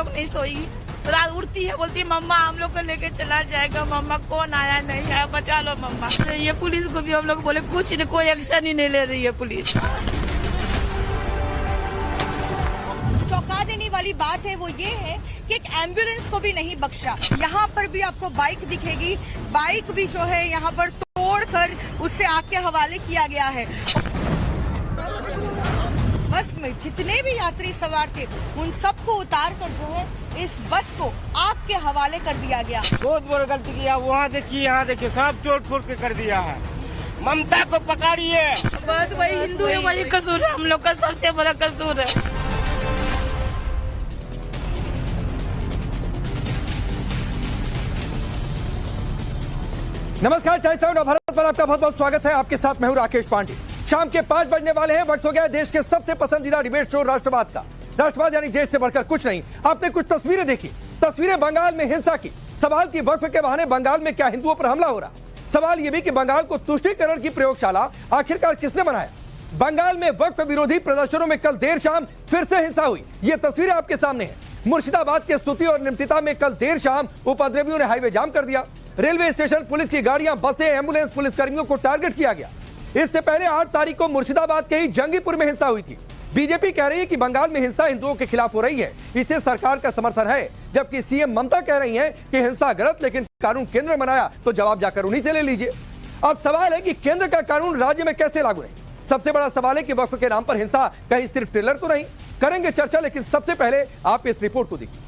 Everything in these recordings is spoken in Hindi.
लोग नहीं सोई। रात उठती है, बोलती है मम्मा हम लोग को लेके चला जाएगा, मम्मा कौन आया नहीं आया, बचा लो मम्मा। ये पुलिस को भी हम लोग बोले कुछ नहीं, कोई एक्शन ही नहीं ले रही है पुलिस। चौंका देने वाली बात है वो ये है कि एक एम्बुलेंस को भी नहीं बख्शा। यहाँ पर भी आपको बाइक दिखेगी, बाइक भी जो है यहाँ पर तोड़कर उससे आग के हवाले किया गया है। बस में जितने भी यात्री सवार थे उन सबको उतार कर जो है इस बस को आग के हवाले कर दिया गया। बहुत बड़ी गलती किया, वहाँ देखिए यहाँ देखिए सब चोट फोड़ के कर दिया है। ममता को पकड़िए। बस वही हिंदू है, वही कसूर है, हम लोग का सबसे बड़ा कसूर है। नमस्कार, टाइम्स ऑफ भारत पर आपका बहुत बहुत स्वागत है। आपके साथ मैं हूं राकेश पांडे। शाम के 5 बजने वाले हैं। वक्त हो गया है देश के सबसे पसंदीदा डिबेट शो राष्ट्रवाद का। राष्ट्रवाद यानी देश से बढ़कर कुछ नहीं। आपने कुछ तस्वीरें देखी, तस्वीरें बंगाल में हिंसा की। सवाल की वक्फ के बहाने बंगाल में क्या हिंदुओं पर हमला हो रहा? सवाल यह भी कि बंगाल को तुष्टीकरण की प्रयोगशाला आखिरकार किसने बनाया? बंगाल में वक्फ विरोधी प्रदर्शनों में कल देर शाम फिर से हिंसा हुई। ये तस्वीरें आपके सामने है। मुर्शिदाबाद के स्तुति और निमतिता में कल देर शाम उपद्रवियों ने हाईवे जाम कर दिया। रेलवे स्टेशन, पुलिस की गाड़ियां, बसें, एम्बुलेंस, पुलिसकर्मियों को टारगेट किया गया। इससे पहले 8 तारीख को मुर्शिदाबाद के ही जंगीपुर में हिंसा हुई थी। बीजेपी कह रही है कि बंगाल में हिंसा हिंदुओं के खिलाफ हो रही है, इसे सरकार का समर्थन है, जबकि सीएम ममता कह रही हैं कि हिंसा गलत, लेकिन कानून केंद्र ने बनाया तो जवाब जाकर उन्हीं से ले लीजिए। अब सवाल है कि केंद्र का कानून राज्य में कैसे लागू है। सबसे बड़ा सवाल है कि वक्फ के नाम पर हिंसा कहीं सिर्फ ट्रेलर तो नहीं। करेंगे चर्चा, लेकिन सबसे पहले आप इस रिपोर्ट को देखिए।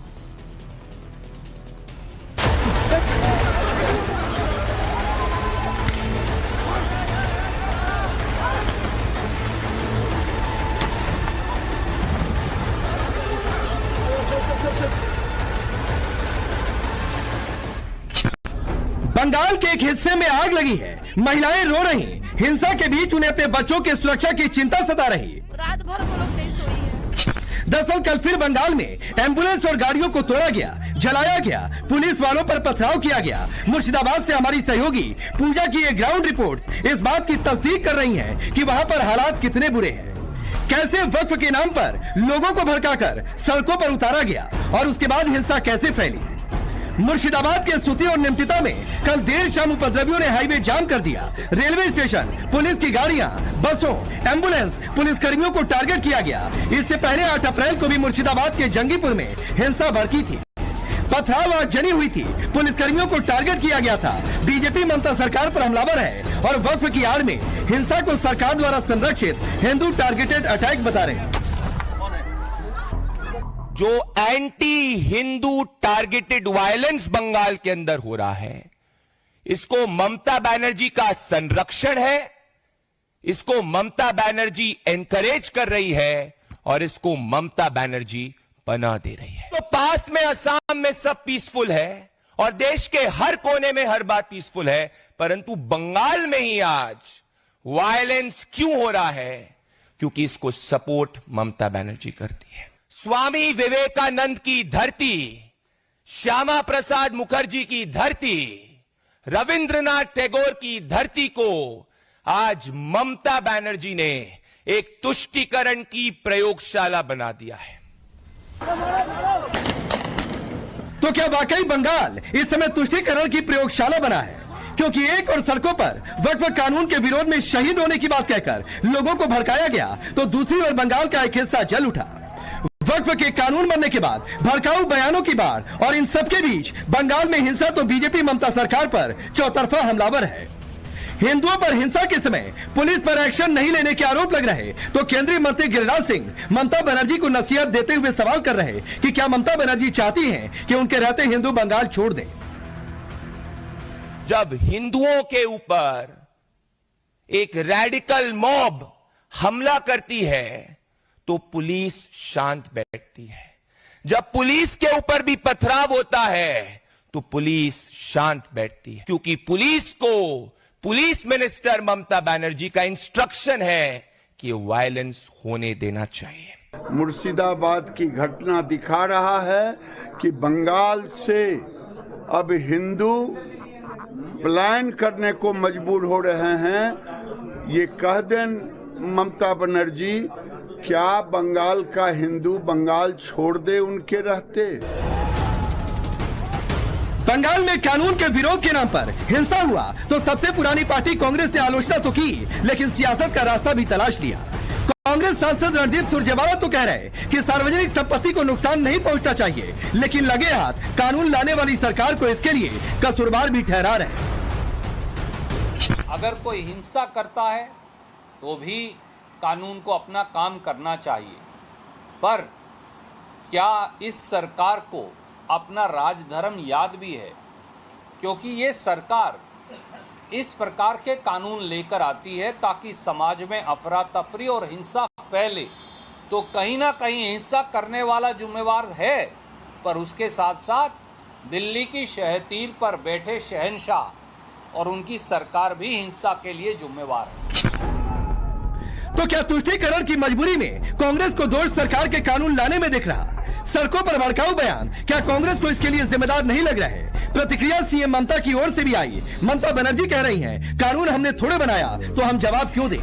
बंगाल के एक हिस्से में आग लगी है। महिलाएं रो रही हैं। हिंसा के बीच उन्हें अपने बच्चों की सुरक्षा की चिंता सता रही है। रात भर वो लोग नहीं सोई है। दरअसल कल फिर बंगाल में एम्बुलेंस और गाड़ियों को तोड़ा गया, जलाया गया, पुलिस वालों पर पथराव किया गया। मुर्शिदाबाद से हमारी सहयोगी पूजा की ये ग्राउंड रिपोर्ट्स इस बात की तस्दीक कर रही हैं कि वहां पर हालात कितने बुरे हैं। कैसे वक्फ के नाम पर लोगों को भड़काकर सड़कों पर उतारा गया और उसके बाद हिंसा कैसे फैली। मुर्शिदाबाद के स्तुति और निमतिता में कल देर शाम उपद्रवियों ने हाईवे जाम कर दिया। रेलवे स्टेशन, पुलिस की गाड़ियां, बसों, एम्बुलेंस, पुलिसकर्मियों को टारगेट किया गया। इससे पहले 8 अप्रैल को भी मुर्शिदाबाद के जंगीपुर में हिंसा भड़की थी। पथराव आग जनी हुई थी, पुलिसकर्मियों को टारगेट किया गया था। बीजेपी ममता सरकार पर हमलावर है और वक्फ की आड़ में हिंसा को सरकार द्वारा संरक्षित हिंदू टारगेटेड अटैक बता रहे हैं। जो anti Hindu targeted violence Bengal के अंदर हो रहा है, इसको ममता बनर्जी का संरक्षण है, इसको ममता बनर्जी एनकरेज कर रही है और इसको ममता बनर्जी बना दे रही है। तो पास में असम में सब पीसफुल है और देश के हर कोने में हर बात पीसफुल है, परंतु बंगाल में ही आज वायलेंस क्यों हो रहा है? क्योंकि इसको सपोर्ट ममता बनर्जी करती है। स्वामी विवेकानंद की धरती, श्यामा प्रसाद मुखर्जी की धरती, रविंद्रनाथ टैगोर की धरती को आज ममता बनर्जी ने एक तुष्टीकरण की प्रयोगशाला बना दिया है। तो क्या वाकई बंगाल इस समय तुष्टीकरण की प्रयोगशाला बना है? क्योंकि एक और सड़कों पर वक्फ कानून के विरोध में शहीद होने की बात कहकर लोगों को भड़काया गया, तो दूसरी ओर बंगाल का एक हिस्सा जल उठा। वक्फ के कानून बनने के बाद भड़काऊ बयानों की बाढ़ और इन सबके बीच बंगाल में हिंसा तो बीजेपी ममता सरकार पर चौतरफा हमलावर है। हिंदुओं पर हिंसा के समय पुलिस पर एक्शन नहीं लेने के आरोप लग रहे, तो केंद्रीय मंत्री गिरिराज सिंह ममता बनर्जी को नसीहत देते हुए सवाल कर रहे कि क्या ममता बनर्जी चाहती हैं कि उनके रहते हिंदू बंगाल छोड़ दें। जब हिंदुओं के ऊपर एक रैडिकल मॉब हमला करती है तो पुलिस शांत बैठती है। जब पुलिस के ऊपर भी पथराव होता है तो पुलिस शांत बैठती है, क्योंकि पुलिस को पुलिस मिनिस्टर ममता बनर्जी का इंस्ट्रक्शन है कि वायलेंस होने देना चाहिए। मुर्शिदाबाद की घटना दिखा रहा है कि बंगाल से अब हिंदू पलायन करने को मजबूर हो रहे हैं। ये कह दें ममता बनर्जी क्या बंगाल का हिंदू बंगाल छोड़ दे उनके रहते? बंगाल में कानून के विरोध के नाम पर हिंसा हुआ तो सबसे पुरानी पार्टी कांग्रेस ने आलोचना तो की, लेकिन सियासत का रास्ता भी तलाश लिया। कांग्रेस सांसद रणदीप सुरजेवाला तो कह रहे कि सार्वजनिक संपत्ति को नुकसान नहीं पहुंचना चाहिए, लेकिन लगे हाथ कानून लाने वाली सरकार को इसके लिए कसूरवार भी ठहरा रहे। अगर कोई हिंसा करता है तो भी कानून को अपना काम करना चाहिए, पर क्या इस सरकार को अपना राजधर्म याद भी है? क्योंकि ये सरकार इस प्रकार के कानून लेकर आती है ताकि समाज में अफरा तफरी और हिंसा फैले, तो कहीं ना कहीं हिंसा करने वाला जिम्मेवार है, पर उसके साथ साथ दिल्ली की शहतीर पर बैठे शहंशाह और उनकी सरकार भी हिंसा के लिए जिम्मेवार है। तो क्या तुष्टीकरण की मजबूरी में कांग्रेस को दोष सरकार के कानून लाने में दिख रहा? सड़कों पर भड़काऊ बयान, क्या कांग्रेस को इसके लिए जिम्मेदार नहीं लग रहे? प्रतिक्रिया सीएम ममता की ओर से भी आई। ममता बनर्जी कह रही हैं, कानून हमने थोड़े बनाया तो हम जवाब क्यों दें?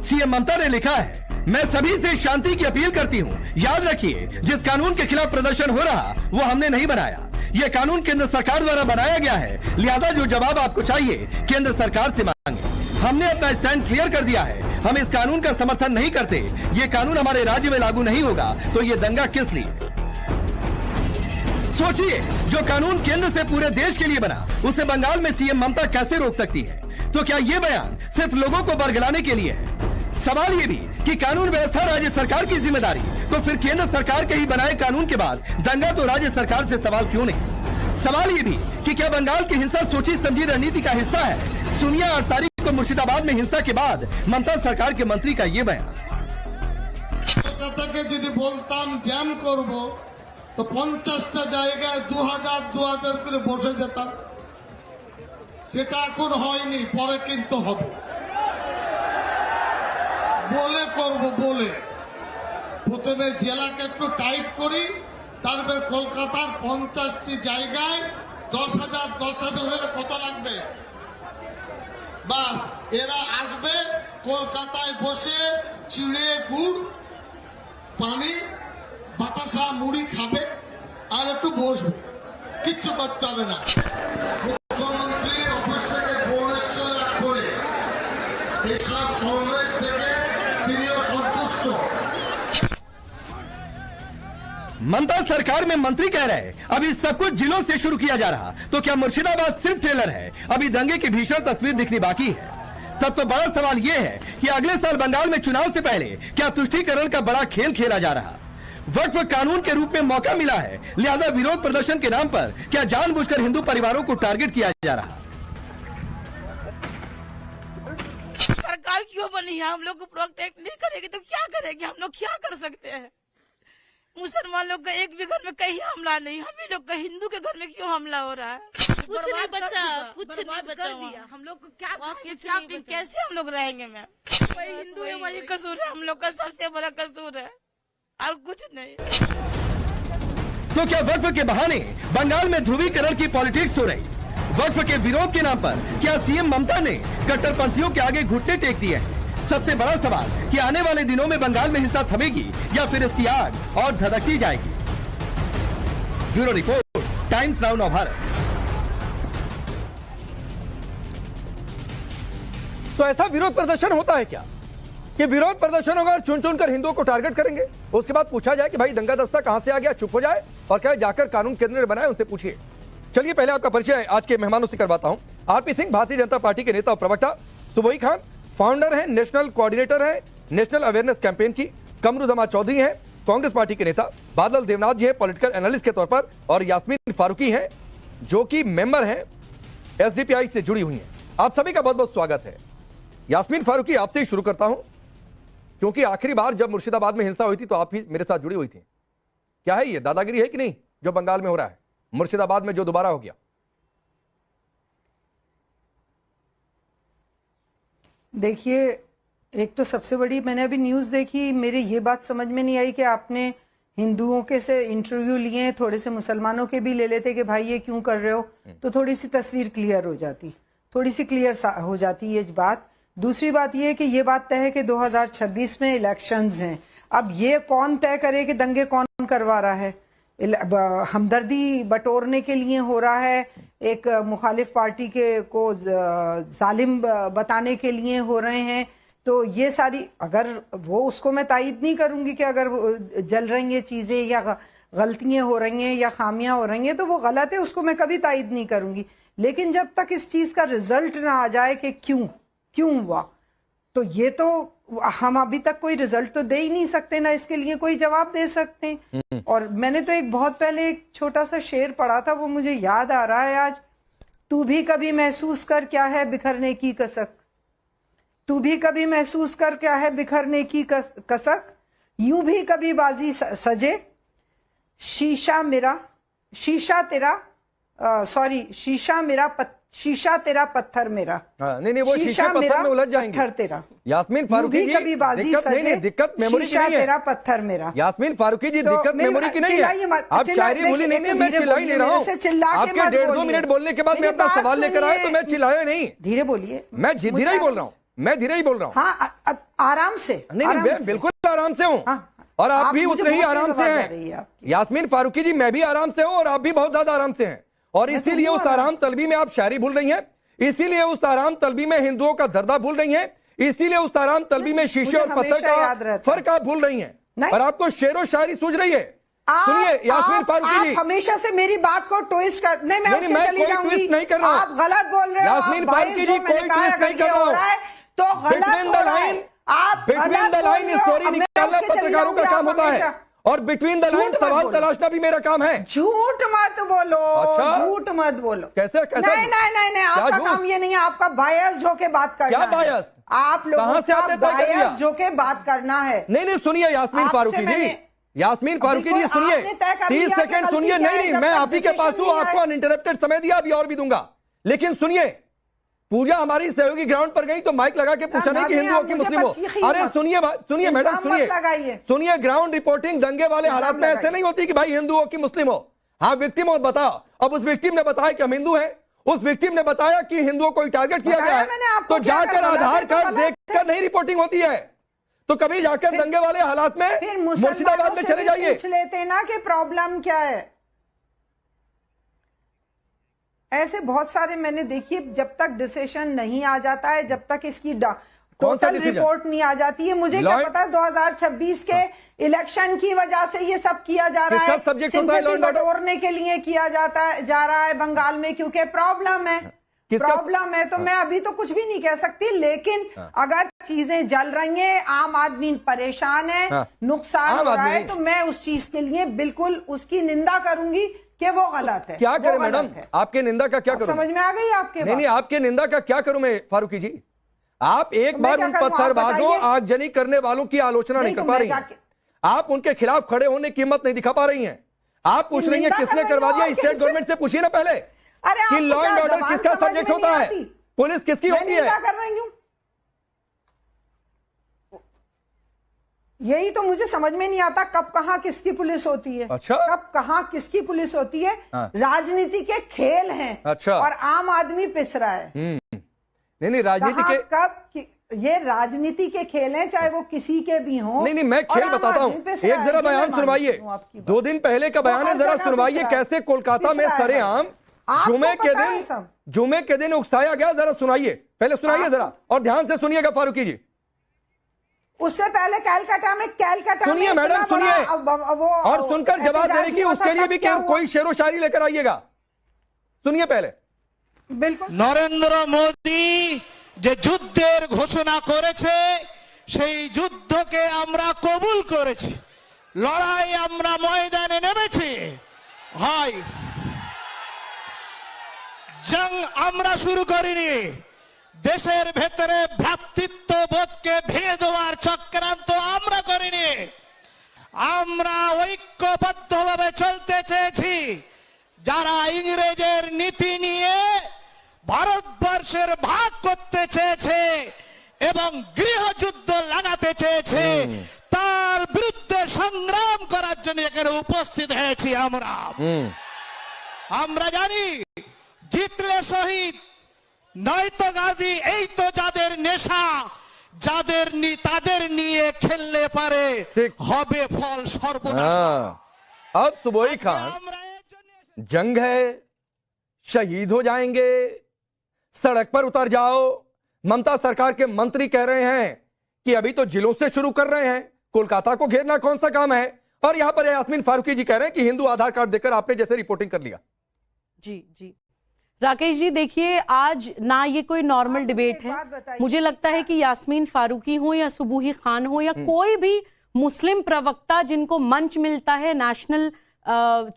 सीएम ममता ने लिखा है, मैं सभी से शांति की अपील करती हूं। याद रखिए, जिस कानून के खिलाफ प्रदर्शन हो रहा वो हमने नहीं बनाया। यह कानून केंद्र सरकार द्वारा बनाया गया है, लिहाजा जो जवाब आपको चाहिए केंद्र सरकार से मांगे। हमने अपना स्टैंड क्लियर कर दिया है, हम इस कानून का समर्थन नहीं करते। ये कानून हमारे राज्य में लागू नहीं होगा तो ये दंगा किस लिए? सोचिए, जो कानून केंद्र से पूरे देश के लिए बना उसे बंगाल में सीएम ममता कैसे रोक सकती है? तो क्या ये बयान सिर्फ लोगों को बरगलाने के लिए है? सवाल ये भी कि कानून व्यवस्था राज्य सरकार की जिम्मेदारी, तो फिर केंद्र सरकार के ही बनाए कानून के बाद दंगा तो राज्य सरकार से सवाल क्यों नहीं? सवाल ये भी कि क्या बंगाल की हिंसा सोची समझी रणनीति का हिस्सा है? सुनिए 8 तारीख को मुर्शिदाबाद में हिंसा के बाद ममता सरकार के मंत्री का ये बयान। কলকাতাকে যদি বলতাম জ্যাম করব তো 50টা জায়গায় 2000 করে বসে যেতাম, সেটা এখন হয়নি, পরে কিন্তু হবে। বলে করব, বলে প্রথমে জেলাকে একটু টাইট করি, তারপরে কলকাতার 50টি জায়গায় 10,000 হলে কত লাগবে? বাস এরা আসবে কলকাতায় বসে চিড়ে গুড় পানি বাতাসা মুড়ি খাবে আর একটু বসবে, কিচ্ছু করতে হবে না। মুখ্যমন্ত্রীর অফিস থেকে ফোন এসেছিল করে এইসব সমাবেশ থেকে তিনিও সন্তুষ্ট। ममता सरकार में मंत्री कह रहे अभी सब कुछ जिलों से शुरू किया जा रहा, तो क्या मुर्शिदाबाद सिर्फ ट्रेलर है? अभी दंगे की भीषण तस्वीर दिखनी बाकी है। तब तो बड़ा सवाल यह है कि अगले साल बंगाल में चुनाव से पहले क्या तुष्टीकरण का बड़ा खेल खेला जा रहा? वक्फ कानून के रूप में मौका मिला है, लिहाजा विरोध प्रदर्शन के नाम पर क्या जानबूझकर हिंदू परिवारों को टारगेट किया जा रहा? सरकार क्यों बनी है? हम लोग को प्रोटेक्ट नहीं करेगी तो क्या करेगी? हम लोग क्या कर सकते हैं? मुसलमान लोग का एक भी घर में कहीं हमला नहीं, हम ही लोग का हिंदू के घर में क्यों हमला हो रहा है? कुछ नहीं बचा, कुछ नहीं बचा। हम लोग को क्या कैसे हम लोग रहेंगे? मैम, वही हिंदू है, वही कसूर है, हम लोग का सबसे बड़ा कसूर है और कुछ नहीं। तो क्या वक्फ के बहाने बंगाल में ध्रुवीकरण की पॉलिटिक्स हो रही? वक्फ के विरोध के नाम पर क्या सीएम ममता ने कट्टरपंथियों के आगे घुटने टेक दिए हैं? सबसे बड़ा सवाल कि आने वाले दिनों में बंगाल में हिंसा थमेगी या फिर इसकी आग और धधकती जाएगी? ब्यूरो रिपोर्ट, टाइम्स नाउ नव भारत। तो ऐसा विरोध प्रदर्शन होता है क्या कि विरोध प्रदर्शन होगा और चुन चुन कर हिंदुओं को टारगेट करेंगे? उसके बाद पूछा जाए कि भाई दंगा दस्ता कहां से आ गया, चुप हो जाए और क्या जाकर कानून केंद्र ने बनाए उनसे पूछिए। चलिए पहले आपका परिचय आज के मेहमानों से करवाता हूं। आरपी सिंह भारतीय जनता पार्टी के नेता और प्रवक्ता, सुबोई खान फाउंडर है, नेशनल कोऑर्डिनेटर है नेशनल अवेयरनेस कैंपेन की, कमरुजमा चौधरी हैं कांग्रेस पार्टी के नेता, बादल देवनाथ जी हैं पॉलिटिकल एनालिस्ट के तौर पर, और यास्मीन फारूकी हैं जो कि मेंबर हैं एसडीपीआई से जुड़ी हुई हैं। आप सभी का बहुत बहुत स्वागत है। यास्मीन फारूकी, आपसे ही शुरू करता हूं क्योंकि आखिरी बार जब मुर्शिदाबाद में हिंसा हुई थी तो आप ही मेरे साथ जुड़ी हुई थी। क्या है ये दादागिरी है कि नहीं जो बंगाल में हो रहा है, मुर्शिदाबाद में जो दोबारा हो गया? देखिए, एक तो सबसे बड़ी, मैंने अभी न्यूज़ देखी, मेरी ये बात समझ में नहीं आई कि आपने हिंदुओं के से इंटरव्यू लिए, थोड़े से मुसलमानों के भी ले लेते कि भाई ये क्यों कर रहे हो, तो थोड़ी सी तस्वीर क्लियर हो जाती, थोड़ी सी क्लियर हो जाती ये बात दूसरी बात ये कि ये बात तय है कि 2026 में इलेक्शंस हैं। अब ये कौन तय करे कि दंगे कौन करवा रहा है? हमदर्दी बटोरने के लिए हो रहा है, एक मुखालिफ पार्टी के को जालिम बताने के लिए हो रहे हैं। तो ये सारी, अगर वो, उसको मैं तायद नहीं करूंगी कि अगर जल रही हैं चीजें या गलतियां हो रही हैं या खामियां हो रही हैं तो वो गलत है, उसको मैं कभी तायद नहीं करूंगी। लेकिन जब तक इस चीज का रिजल्ट ना आ जाए कि क्यों हुआ, तो ये तो हम अभी तक कोई रिजल्ट तो दे ही नहीं सकते, ना इसके लिए कोई जवाब दे सकते हैं। और मैंने तो एक बहुत पहले एक छोटा सा शेर पढ़ा था, वो मुझे याद आ रहा है आज। तू भी कभी महसूस कर क्या है बिखरने की कसक, तू भी कभी महसूस कर क्या है बिखरने की कसक, यूं भी कभी बाजी सजे, शीशा तेरा पत्थर मेरा। नहीं वो शीशा पत्थर में उलझ जाएंगे। पत्थर तेरा। यास्मीन फारूकी जी, दिक्कत मेमोरी की नहीं है। तेरा पत्थर मेरा। यास्मीन फारूकी जी, दिक्कत मेमोरी की नहीं है। आप शायरी भूली नहीं, मैं चिल्ला ही नहीं रहा हूँ। आपके 1.5-2 मिनट बोलने के बाद मैं अपना सवाल लेकर आया तो मैं चिल्लाया नहीं। धीरे बोलिए। मैं धीरे ही बोल रहा हूँ, मैं धीरे ही बोल रहा हूँ। हाँ, आराम से। नहीं, बिल्कुल आराम से हूँ। और आप भी उतने ही आराम से हैं। यास्मीन फारूकी जी, मैं भी आराम से हूँ और आप भी बहुत ज्यादा आराम से हैं। और इसीलिए उस आराम तलबी में आप शायरी भूल रही हैं, इसीलिए उस आराम तलबी में हिंदुओं का दर्दा भूल रही हैं, इसीलिए उस आराम तलबी में शीशे और पत्थर का फर्क आप भूल रही हैं। और आपको शेर व शायरी सूझ रही है। सुनिए यास्मीन फारूकी जी, हमेशा से मेरी बात को ट्विस्ट कर, मैं कोई ट्विस्ट नहीं कर रहा हूं। आप गलत बोल रहे हो। यास्मीन फारूकी जी, कोई ट्विस्ट नहीं कर रहा हूं। तो बिटवीन द लाइन स्टोरी निकालना पत्रकारों का काम होता है, और बिटवीन द लाइन सवाल तलाशना भी मेरा काम है। झूठ मत बोलो। अच्छा? झूठ मत बोलो। कैसे? नहीं, आपका काम ये नहीं है। आपका बायस होके बात करना। क्या बायस? आप लोगों का बायस होके बात करना है। नहीं, सुनिए यास्मीन फारूकी जी, यास्मीन फारूकी जी सुनिए, 30 सेकंड सुनिए। नहीं, मैं आप ही के पास हूं, आपको अनइंटरप्टेड समय दिया, अभी और भी दूंगा। लेकिन सुनिए, पूजा हमारी सहयोगी ग्राउंड पर गई तो माइक लगा के पूछा नहीं कि हिंदू हो कि मुस्लिम हो। अरे सुनिए मैडम, सुनिए, ग्राउंड रिपोर्टिंग दंगे वाले हालात में ऐसे नहीं होती कि भाई हिंदू हो कि मुस्लिम हो। हाँ, विक्टिम हो, बताओ। अब उस विक्टिम ने बताया कि हम हिंदू हैं, उस विक्टिम ने बताया कि हिंदुओं को टारगेट किया गया है, तो जाकर आधार कार्ड देखकर नहीं रिपोर्टिंग होती है। तो कभी जाकर दंगे वाले हालात में मुर्शिदाबाद में चले जाइए। पूछ लेते ना कि प्रॉब्लम क्या है। ऐसे बहुत सारे मैंने देखिए, जब तक डिसीजन नहीं आ जाता है, जब तक इसकी टोटल रिपोर्ट नहीं आ जाती है, मुझे क्या पता 2026 के इलेक्शन की वजह से ये सब किया जा रहा है, सिंपैथी बटोरने के लिए किया जा रहा है बंगाल में, क्योंकि प्रॉब्लम है। तो मैं अभी तो कुछ भी नहीं कह सकती, लेकिन अगर चीजें जल रही हैं, आम आदमी परेशान है, नुकसान हो रहा है, तो मैं उस चीज के लिए बिल्कुल उसकी निंदा करूंगी कि वो गलत है। क्या करें मैडम? आपके निंदा का क्या करूं? समझ में आ गई आपके? नहीं, आपके निंदा का क्या करूं मैं फारूकी जी? आप एक बार उन पत्थरबाजों, आगजनी करने वालों की आलोचना नहीं कर पा रही हैं। आप उनके खिलाफ खड़े होने की हिम्मत नहीं दिखा पा रही हैं। आप पूछ रही हैं किसने करवा दिया? स्टेट गवर्नमेंट से पूछिए ना पहले कि लॉ एंड ऑर्डर किसका सब्जेक्ट होता है, पुलिस किसकी होती है। यही तो मुझे समझ में नहीं आता, कब कहां किसकी पुलिस होती है। अच्छा? कब कहां किसकी पुलिस होती है। राजनीति के खेल हैं। अच्छा? और आम आदमी पिस रहा है। नहीं, राजनीति के, कब ये राजनीति के खेल हैं, चाहे वो किसी के भी हों। नहीं, मैं खेल बताता हूं। एक जरा बयान सुनवाइए, 2 दिन पहले का बयान है, जरा सुनवाइए। कैसे कोलकाता में सरेआम जुमे के दिन उकसाया गया, जरा सुनाइए, पहले सुनाइए जरा, और ध्यान से सुनिएगा फारूकी जी। उससे पहले कैलकाटा सुनिए मैडम, सुनिए, और सुनकर जवाब देने की उसके लिए भी कोई शेरो शायरी लेकर आइएगा। सुनिए पहले। बिल्कुल। नरेंद्र मोदी যে যুদ্ধের ঘোষণা করেছে সেই যুদ্ধকে আমরা কবুল করেছি, লড়াই আমরা ময়দানে নেমেছি। হয় জং আমরা শুরু করিনি, দেশের ভেতরে ভ্রাতৃত্ব বোধকে ভেঙে দেওয়ার চক্রান্ত আমরা করিনি। আমরা ঐক্যবদ্ধভাবে চলতে চেয়েছি। যারা ইংরেজের নীতি নিয়ে ভারতবর্ষের ভাগ করতে চেয়েছে এবং গৃহযুদ্ধ লাগাতে চেয়েছে, তার বিরুদ্ধে সংগ্রাম করার জন্য এখানে উপস্থিত হয়েছি। আমরা জানি জিতলে শহীদ, নয়তো গাজী এই তো যাদের নেশা তাদের নিয়ে খেললে পারে হবে ফল সর্বনাশ। अब सुबोई खान, जंग है, शहीद हो जाएंगे, सड़क पर उतर जाओ। ममता सरकार के मंत्री कह रहे हैं कि अभी तो जिलों से शुरू कर रहे हैं, कोलकाता को घेरना कौन सा काम है। और यहां पर यास्मीन फारूकी जी कह रहे हैं कि हिंदू आधार कार्ड देकर आपने जैसे रिपोर्टिंग कर लिया। जी जी राकेश जी, देखिए आज ना ये कोई नॉर्मल डिबेट है। मुझे लगता है कि यास्मीन फारूकी हो या सुबोही खान हो या कोई भी मुस्लिम प्रवक्ता जिनको मंच मिलता है, नेशनल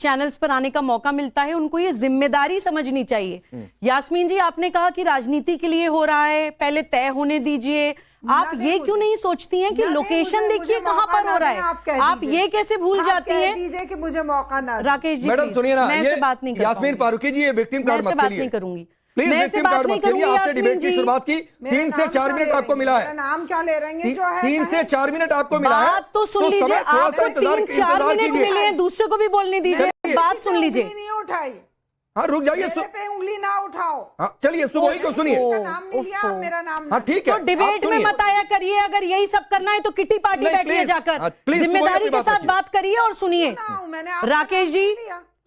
चैनल्स पर आने का मौका मिलता है, उनको ये जिम्मेदारी समझनी चाहिए। यास्मीन जी, आपने कहा कि राजनीति के लिए हो रहा है, पहले तय होने दीजिए। आप ये क्यों नहीं सोचती हैं कि लोकेशन देखिए कहां पर हो रहा है? आप ये कैसे भूल जाती हैं? दीजिए कि मुझे मौका ना। राकेश जी मैडम सुनिए ना, मैं ये से बात नहीं यास्मीन फारूकी जी, ये विक्टिम कार्ड मत बात करिए, नहीं करूंगी, प्लीज विक्टिम कार्ड मत करिए। आपसे डिबेट की शुरुआत की, 3 से 4 मिनट आपको मिला है। नाम क्या ले रहे हैं? जो है 3 से 4 मिनट आपको मिला है। बात तो सुन लीजिए, आपको 3-4 मिनट मिले हैं, दूसरे को भी बोलने दीजिए, बात सुन लीजिए। नहीं उठाई, हाँ रुक जाइए, मेरे पे उंगली ना उठाओ। हाँ चलिए, सुबोही को सुनिए। नाम नहीं लिया, मेरा नाम। हाँ ठीक है, तो डिबेट में मत आया करिए। अगर यही सब करना है तो किटी पार्टी बैठिए जाकर, जिम्मेदारी के साथ बात करिए और सुनिए। राकेश जी,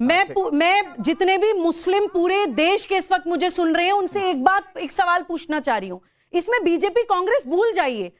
मैं जितने भी मुस्लिम पूरे देश के इस वक्त मुझे सुन रहे हैं, उनसे एक सवाल पूछना चाह रही हूं। इसमें बीजेपी कांग्रेस भूल जाइए,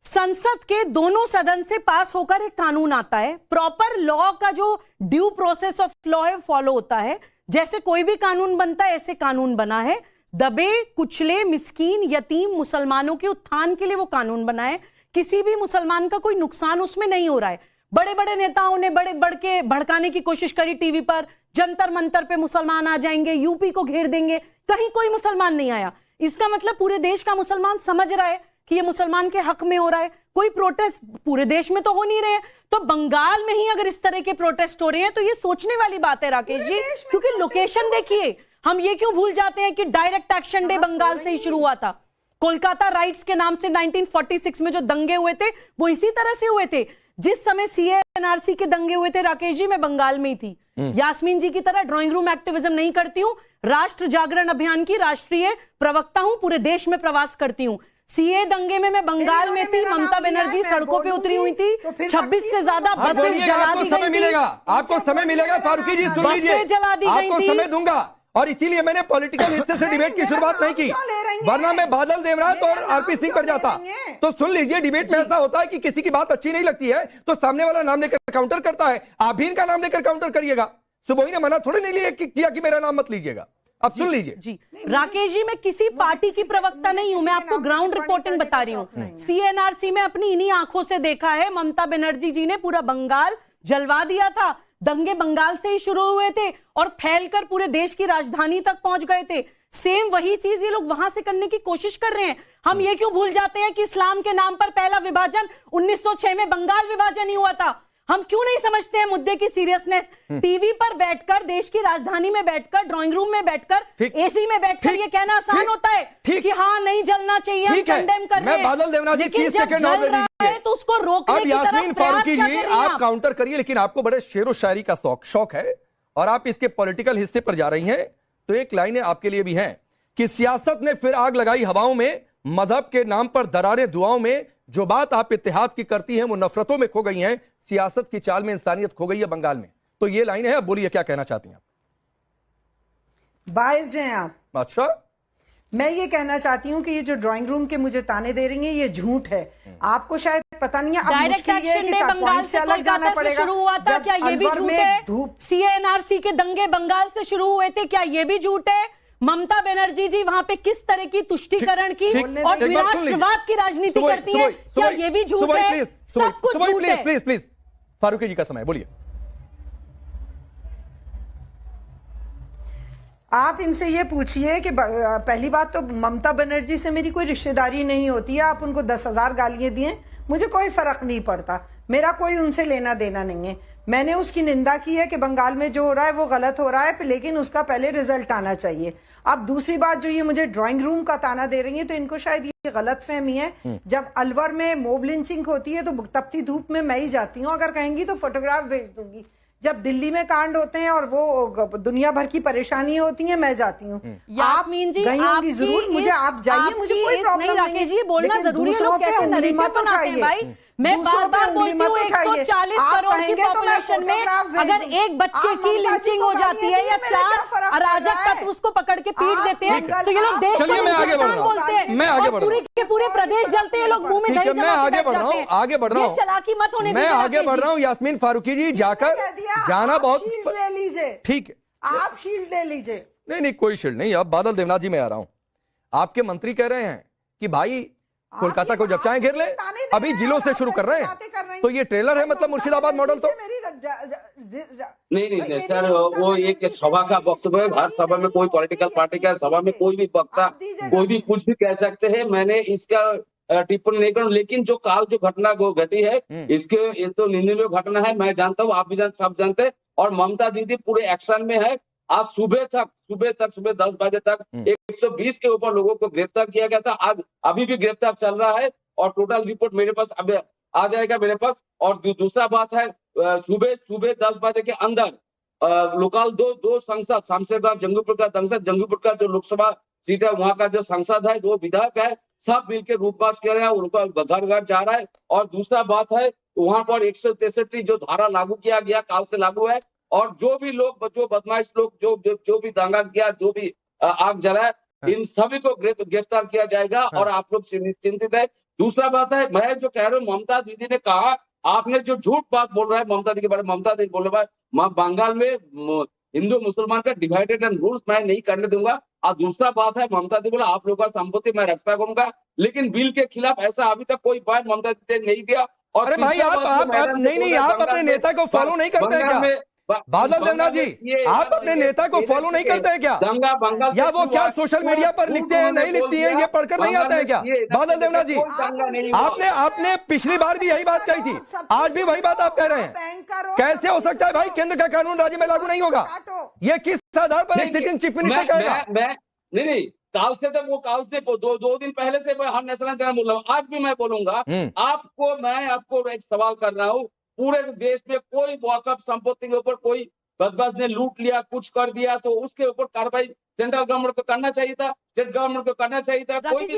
संसद के दोनों सदन से पास होकर एक कानून आता है, प्रॉपर लॉ का जो ड्यू प्रोसेस ऑफ लॉ है फॉलो होता है। जैसे कोई भी कानून बनता है, ऐसे कानून बना है। दबे कुचले मिस्कीन यतीम मुसलमानों के उत्थान के लिए वो कानून बना है। किसी भी मुसलमान का कोई नुकसान उसमें नहीं हो रहा है। बड़े बड़े नेताओं ने बड़े बढ़ के भड़काने की कोशिश करी टीवी पर, जंतर मंतर पे मुसलमान आ जाएंगे, यूपी को घेर देंगे, कहीं कोई मुसलमान नहीं आया। इसका मतलब पूरे देश का मुसलमान समझ रहा है कि ये मुसलमान के हक में हो रहा है। कोई प्रोटेस्ट पूरे देश में तो हो नहीं रहे, तो बंगाल में ही अगर इस तरह के प्रोटेस्ट हो रहे हैं तो ये सोचने वाली बात है राकेश जी, क्योंकि लोकेशन देखिए। हम ये क्यों भूल जाते हैं कि डायरेक्ट एक्शन डे बंगाल से ही शुरू हुआ था। कोलकाता राइट्स के नाम से 1946 में जो दंगे हुए थे वो इसी तरह से हुए थे। जिस समय सीए एनआरसी के दंगे हुए थे राकेश जी, मैं बंगाल में ही थी। यास्मीन जी की तरह ड्राइंग रूम एक्टिविज्म नहीं करती हूं, राष्ट्र जागरण अभियान की राष्ट्रीय प्रवक्ता हूं, पूरे देश में प्रवास करती हूं। सीए दंगे में मैं बंगाल में थी, ममता बनर्जी सड़कों पे उतरी हुई थी, 26 से ज्यादा बसें जला दी गई। समय मिलेगा, आपको समय मिलेगा फारूकी जी, सुन लीजिए, आपको समय दूंगा। और इसीलिए मैंने पॉलिटिकल हिस्से से डिबेट की शुरुआत नहीं की, वरना मैं बादल देवरात और आरपी सिंह पर जाता। तो सुन लीजिए, डिबेट में ऐसा होता है कि किसी की बात अच्छी नहीं लगती है तो सामने वाला नाम लेकर काउंटर करता है। आप भी इनका नाम लेकर काउंटर करिएगा। सुबोही ने मना थोड़ी नहीं किया कि मेरा नाम मत लीजिएगा। अब सुन लीजिए जी राकेश जी, मैं किसी पार्टी की प्रवक्ता नहीं हूं, मैं आपको ग्राउंड रिपोर्टिंग बता रही हूं। सीएनआरसी में अपनी इन्हीं आंखों से देखा है, ममता बनर्जी जी ने पूरा बंगाल जलवा दिया था। दंगे बंगाल से ही शुरू हुए थे और फैलकर पूरे देश की राजधानी तक पहुंच गए थे। सेम वही चीज ये लोग वहां से करने की कोशिश कर रहे हैं। हम ये क्यों भूल जाते हैं कि इस्लाम के नाम पर पहला विभाजन 1906 में बंगाल विभाजन ही हुआ था। हम क्यों नहीं समझते हैं मुद्दे की सीरियसनेस? टीवी पर बैठकर, देश की राजधानी में बैठकर, ड्राइंग रूम में बैठकर, एसी में बैठकर ये कहना आसान होता है कि हाँ नहीं जलना चाहिए, हम कंडेम कर रहे हैं। बादल देवनाथ जी 30 सेकंड और दे दीजिए तो उसको रोकने की तरफ यास्मीन फारूकी जी आप काउंटर करिए, लेकिन आपको बड़े शेरो शायरी का शौक है और आप इसके पॉलिटिकल हिस्से पर जा रही हैं। तो एक लाइनें आपके लिए भी हैं कि सियासत ने फिर आग लगाई हवाओं में, मजहब के नाम पर दरारें दुआओं में, जो बात आप इत्तेहाद की करती हैं वो नफरतों में खो गई हैं, सियासत की चाल में इंसानियत खो गई है बंगाल में। तो ये लाइन है, अब बोलिए क्या कहना चाहती हैं आप? बाइस्ड हैं आप। अच्छा, मैं ये कहना चाहती हूँ कि ये जो ड्राइंग रूम के मुझे ताने दे रही हैं ये झूठ है। आपको शायद पता नहीं है। डायरेक्ट एक्शन डे बंगाल से कोलकाता से शुरू हुआ था, क्या ये भी झूठ है? सीएनआरसी के दंगे बंगाल से शुरू हुए थे, क्या ये भी झूठ है? ममता बनर्जी जी वहां पे किस तरह की तुष्टीकरण की और विराष्ट्रवाद की राजनीति करती है, क्या ये भी झूठ है? सब कुछ झूठ है। प्लीज फारूकी जी का समय, बोलिए। आप इनसे ये पूछिए कि पहली बात तो ममता बनर्जी से मेरी कोई रिश्तेदारी नहीं होती है। आप उनको 10,000 गालियां दिए, मुझे कोई फर्क नहीं पड़ता, मेरा कोई उनसे लेना देना नहीं है। मैंने उसकी निंदा की है कि बंगाल में जो हो रहा है वो गलत हो रहा है, लेकिन उसका पहले रिजल्ट आना चाहिए। अब दूसरी बात, जो ये मुझे ड्राइंग रूम का ताना दे रही है, तो इनको शायद ये गलत फहमी है। जब अलवर में मोब लिंचिंग होती है तो तपती धूप में मैं ही जाती हूँ, अगर कहेंगी तो फोटोग्राफ भेज दूंगी जब दिल्ली में कांड होते हैं और वो दुनिया भर की परेशानी होती है, मैं जाती हूँ। यास्मीन जी, गई होंगी जरूर, मुझे आप जाइए, मुझे कोई प्रॉब्लम नहीं। राकेश जी, बोलना जरूरी है, लोग कैसे नरेटिव बनाते हैं भाई। मैं बार-बार बोलती हूँ 140 करोड़ की पॉपुलेशन में अगर एक बच्चे की लिंचिंग हो जाती है या 4 अराजक तत्व उसको पकड़ के पीट देते हैं, तो ये लोग देश चलिए मैं आगे बढ़ रहा हूँ, मैं आगे बढ़ रहा हूँ, पूरे के पूरे प्रदेश जलते हैं, लोग मुंह में दही मैं आगे बढ़ रहा हूँ, आगे बढ़ रहा हूँ, चलाकी मत होने मैं आगे बढ़ रहा हूँ। यास्मीन फारूकी जी, जाकर जाना बहुत ले लीजिए, ठीक है, आप शील्ड ले लीजिए। नहीं कोई शील्ड नहीं। अब बादल देवनाथ जी मैं आ रहा हूँ, आपके मंत्री कह रहे हैं कि भाई कोलकाता को जब चाहे घेर ले, अभी जिलों से शुरू कर रहे हैं, तो ये ट्रेलर है मतलब मुर्शिदाबाद मॉडल। तो नहीं सर, वो एक सभा का वक्तव्य है, हर सभा में कोई पॉलिटिकल पार्टी का सभा में कोई भी वक्ता कोई भी कुछ भी कह सकते हैं, मैंने इसका टिप्पणी नहीं करूँ। लेकिन जो काल जो घटना घटी है, इसके ये तो निंदनीय घटना है, मैं जानता हूँ, आप भी सब जानते हैं, और ममता दीदी पूरे एक्शन में है। आज सुबह 10 बजे तक 120 के ऊपर लोगों को गिरफ्तार किया गया था, आज अभी भी गिरफ्तार चल रहा है, और टोटल रिपोर्ट मेरे पास अब आ जाएगा मेरे पास। और दूसरा बात है, सुबह 10 बजे के अंदर लोकल दो सांसद, शमशेरगांव जंगीपुर का सांसद, जंगीपुर का जो लोकसभा सीट है वहाँ का जो सांसद है, 2 विधायक है, सब मिलकर रूपबाज कर रहे हैं, उनका घर जा रहा है। और दूसरा बात है, वहाँ पर 163 जो धारा लागू किया गया, काल से लागू है, और जो भी लोग, जो बदमाश लोग, जो भी दंगा किया, जो भी आग जलाए, इन सभी को गिरफ्तार किया जाएगा, और आप लोग चिंतित है। दूसरा बात है, मैं जो कह रहा हूँ, ममता दीदी ने कहा, आपने जो झूठ बात बोल रहा है ममता दीदी के बारे में, ममता दीदी बोल रहा है बंगाल में हिंदू मुसलमान का डिवाइडेड एंड रूल्स मैं नहीं करने दूंगा। और दूसरा बात है, ममता दीदी बोला आप लोगों का संपत्ति मैं रक्षा करूंगा, लेकिन बिल के खिलाफ ऐसा अभी तक कोई बयान ममता दीदी ने नहीं दिया। और अरे भाई आप नहीं, आप अपने नेता को फॉलो नहीं करते हैं क्या? बादल देवनाथ जी, आप अपने नेता को फॉलो नहीं करते हैं क्या? या वो क्या सोशल मीडिया पर लिखते हैं, नहीं लिखती है, ये पढ़कर नहीं आता है क्या? बादल देवनाथ जी, आपने पिछली बार भी यही बात कही थी, आज भी वही बात आप कह रहे हैं। कैसे हो सकता है भाई, केंद्र का कानून राज्य में लागू नहीं होगा? ये किस आधार पर एक सिटिंग चीफ मिनिस्टर कहेगा? नहीं, काल से तो वो काल से दो दिन पहले से मैं हर नेशनल चैनल बोल रहा हूँ, आज भी मैं बोलूंगा। मैं आपको एक सवाल कर रहा हूँ, पूरे देश में कोई वॉकअप संपत्ति के ऊपर कोई बदमाश ने लूट लिया, कुछ कर दिया, तो उसके ऊपर कार्रवाई सेंट्रल गवर्नमेंट को करना चाहिए था, स्टेट गवर्नमेंट को करना चाहिए था। कोई भी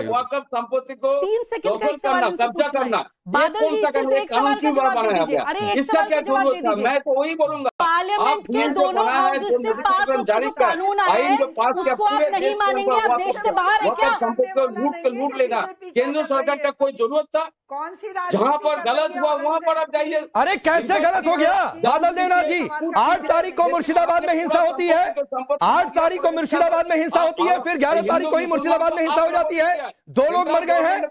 वॉकअप संपत्ति को कब्जा करना, इसका क्या जरूरत था? मैं तो वही बोलूंगा, पार्लियामेंट के दोनों हाउसेस से पास जो कानून आया है उसको आप नहीं मानेंगे, आप देश से बाहर है क्या? संपत्ति को लूट लेना केंद्र सरकार का कोई जरूरत था? कौन सी जहाँ पर गलत हुआ वहाँ पर आप जाइए। अरे कैसे गलत हो गया बादल देवनाथ जी? 8 तारीख को मुर्शिदाबाद में हिंसा होती है, 8 तारीख को मुर्शिदाबाद में हिंसा होती है, फिर 11 तारीख को ही मुर्शिदाबाद में हिंसा हो जाती है, 2 लोग मर गए हैं,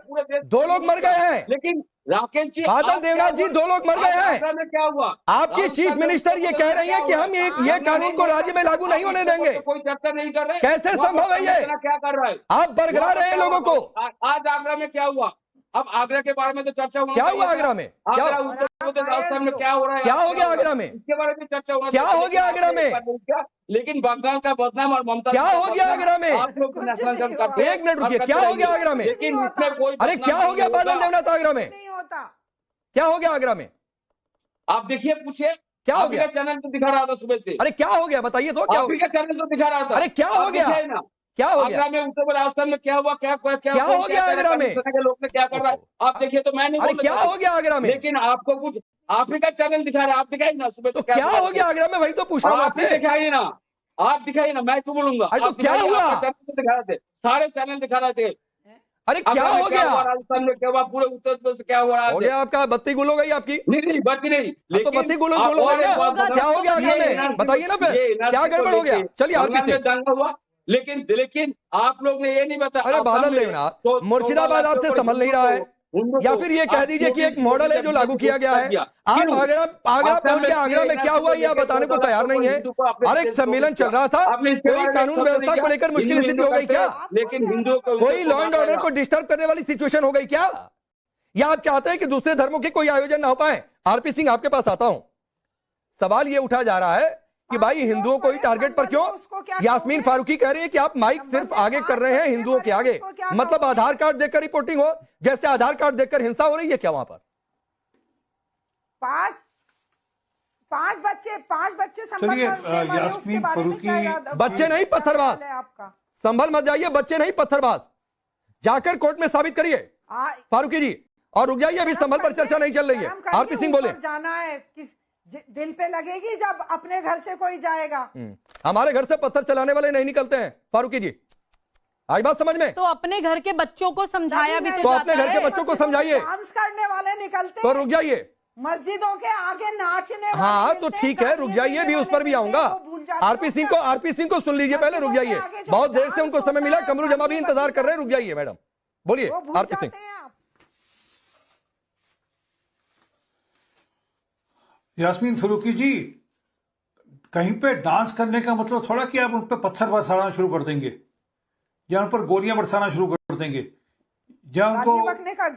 2 लोग मर गए हैं। लेकिन राकेश जी, बादल देवनाथ जी, 2 लोग मर गए हैं। क्या हुआ? आपकी चीफ मिनिस्टर ये कह रही है कि हम ये कानून को राज्य में लागू नहीं होने देंगे। कोई चर्चा नहीं कर रहे, कैसे संभव है ये? क्या कर रहा है? आप बरगला रहे हैं लोगों को। आज आगरा में क्या हुआ? अब आगरा के बारे में तो चर्चा होना, क्या हुआ आगरा में? राजस्थान में क्या हो रहा है? क्या हो गया आगरा में? इसके बारे में चर्चा होना, क्या हो गया आगरा में? लेकिन बंगाल का बदनाम और ममता, क्या हो गया आगरा में? आप लोग नेशनल करते हैं। 1 मिनट रुकिए, क्या हो गया आगरा में? लेकिन उसमें कोई, अरे क्या हो गया बादल देवनाथ आगरा में? नहीं होता। क्या हो गया आगरा में? आप देखिए, पूछिए, क्या हो गया? चैनल तो दिखा रहा था सुबह से। अरे क्या हो गया बताइए तो, क्या हो गया? चैनल तो दिखा रहा था। अरे क्या हो गया? क्या हो गया आगरा में? उत्तर राजस्थान में क्या हुआ? क्या हो गया आगरा में? लोग ने क्या कर रहा है आप देखिए, तो मैं नहीं। अरे क्या हो गया आगरा में? लेकिन आपको कुछ अफ्रीका चैनल दिखा रहा है, आप दिखाई ना सुबह। तो क्या हो गया आगरा में? वही तो पूछ रहा हूँ आपसे। दिखाइए ना, आप दिखाइए ना, मैं क्यों बोलूंगा? तो क्या हुआ? चैनल दिखा रहे थे, सारे चैनल दिखा रहे थे। अरे क्या हो गया? राजस्थान में क्या हुआ? पूरे उत्तर प्रदेश क्या हुआ? हो गया आपका बत्ती गुल हो गई आपकी? नहीं बत्ती नहीं, तो बत्ती गुल हो गई ना। क्या हो गया आगरा में? बताइए ना फिर, क्या गड़बड़ हो गया? चलिए आरपी से। दंगा हुआ, लेकिन आप लोग ने ये नहीं बताया। अरे बादल देवनाथ, मुर्शिदाबाद आपसे संभल नहीं रहा है, या फिर ये कह दीजिए कि एक मॉडल है जो लागू किया गया है। आप आगरा पहुंच के आगरा में क्या हुआ यह बताने को तैयार नहीं है। अरे एक सम्मेलन चल रहा था, कोई कानून व्यवस्था को लेकर मुश्किल स्थिति हो गई क्या? लेकिन हिंदुओं को कोई लॉ एंड ऑर्डर को डिस्टर्ब करने वाली सिचुएशन हो गई क्या? या आप चाहते हैं कि दूसरे धर्मों के कोई आयोजन ना हो पाए? आरपी सिंह, आपके पास आता हूं। सवाल ये उठाया जा रहा है कि भाई हिंदुओं को ही टारगेट पर क्यों? यास्मीन फारूकी कह रही है कि आप माइक सिर्फ आगे कर रहे हैं हिंदुओं के आगे, मतलब आधार कार्ड देखकर रिपोर्टिंग हो, जैसे आधार कार्ड देखकर हिंसा हो रही है क्या वहां पर? पांच बच्चे संभल चलिए, कर लेने वाले, उसके यास्मीन बारे में फरूकी- क्या याद- बच्चे नहीं पत्थरबाज, है आपका? संभल मत जाइए, बच्चे नहीं पत्थरबाज, जाकर कोर्ट में साबित करिए फारूकी जी। और रुक जाइए, अभी संभल पर चर्चा नहीं चल रही है। आरपी सिंह बोले, जाना है किस दिल पे लगेगी जब अपने घर से कोई जाएगा। हमारे घर से पत्थर चलाने वाले नहीं निकलते हैं फारूकी जी, आई बात समझ में? तो अपने घर के बच्चों को समझाया भी तो अपने घर के बच्चों को समझाइए। डांस करने वाले निकलते तो रुक जाइए, मस्जिदों के आगे नाचने हाँ वाले तो मिलते, ठीक है, रुक जाइए, भी उस पर भी गाने आऊंगा। वो भूल जाते हैं। आरपी सिंह को सुन लीजिए पहले, रुक जाइए, बहुत देर से उनको समय मिला, कमरू जमा भी इंतजार कर रहे हैं, रुक जाइए मैडम, बोलिए आरपी सिंह। यास्मीन फरूकी जी, कहीं पे डांस करने का मतलब थोड़ा कि आप उन पे पत्थर बरसाना शुरू कर देंगे या उन पर गोलियां बरसाना शुरू कर देंगे या उनको